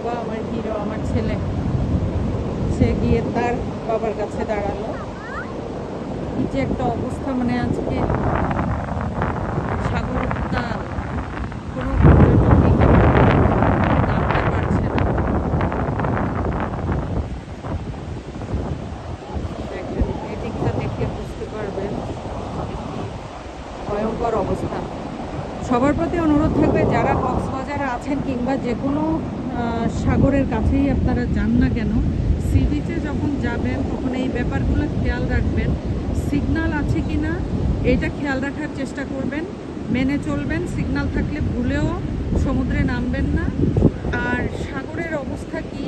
বাবা, আমার হিরো, আমার ছেলে, সে গিয়ে তার বাবার কাছে দাঁড়ালো। কি যে একটা অবস্থা, মানে আজকে সাগর উত্তাল, কোনো পর্যটকই নামতে পারছে না। দেখেন, এদিকটা দেখে বুঝতে পারবেন ভয়ঙ্কর অবস্থা। সবার প্রতি অনুরোধ থাকবে, যারা কক্সবাজারে আছেন কিংবা যে কোনো সাগরের কাছেই আপনারা যান না কেন, সি বিচে যখন যাবেন তখন এই ব্যাপারগুলো খেয়াল রাখবেন। সিগন্যাল আছে কি না এটা খেয়াল রাখার চেষ্টা করবেন, মেনে চলবেন। সিগন্যাল থাকলে ভুলেও সমুদ্রে নামবেন না। আর সাগরের অবস্থা কি,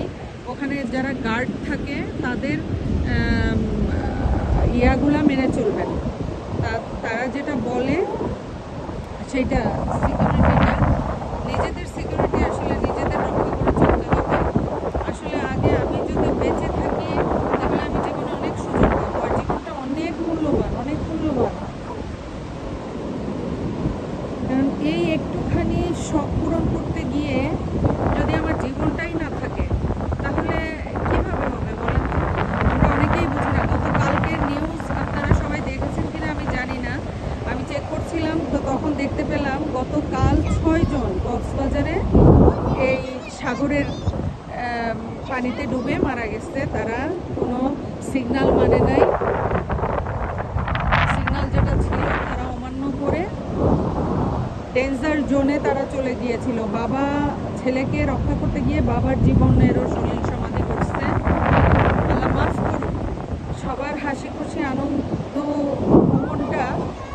ওখানে যারা গার্ড থাকে তাদের ইয়াগুলা মেনে চলবেন। তারা যেটা বলে সেইটা, সিকিউরিটিটা, নিজেদের সিকিউরিটি আসলে নিজেদের রক্ষা করে চলতে হবে। আসলে আগে আমি যদি বেঁচে থাকি তাহলে আমি জীবনে অনেক সুযোগ পাবো, আর জীবনটা অনেক মূল্যবান, অনেক মূল্যবান। কারণ এই একটুখানি শখ পূরণ করতে গিয়ে যদি আমার জীবনটাই না থাকে তাহলে কিভাবে হবে বলেন তো? আমরা অনেকেই বুঝি না। গতকালকের নিউজ আপনারা সবাই দেখেছেন কিনা আমি জানি না, আমি চেক করছিলাম তো তখন দেখতে পেলাম গতকাল 6 জন কক্সবাজারে এই সাগরের পানিতে ডুবে মারা গেছে। তারা কোনো সিগন্যাল মানে নাই, সিগন্যাল যেটা ছিল তারা অমান্য করে ডেঞ্জার জোনে তারা চলে গিয়েছিল। বাবা ছেলেকে রক্ষা করতে গিয়ে বাবার জীবনেরও সলিল সমাধি করছে। আল্লাহ মাফ করুন। সবার হাসি খুশি আনন্দ ভ্রমণটা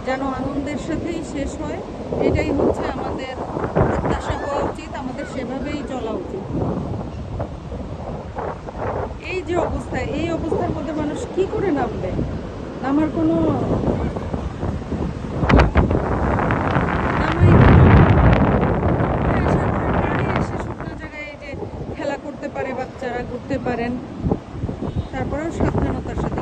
যেন আনন্দের সাথেই শেষ হয়, এটাই হচ্ছে আমাদের প্রত্যাশা হওয়া উচিত, আমাদের সেভাবেই চলা উচিত। এই যে অবস্থা, এই অবস্থার মধ্যে মানুষ কি করে নামবে? নামার কোনো নামাই শুকনো জায়গায় যে খেলা করতে পারে বাচ্চারা, ঘুরতে পারেন, তারপরেও সাবধানতার সাথে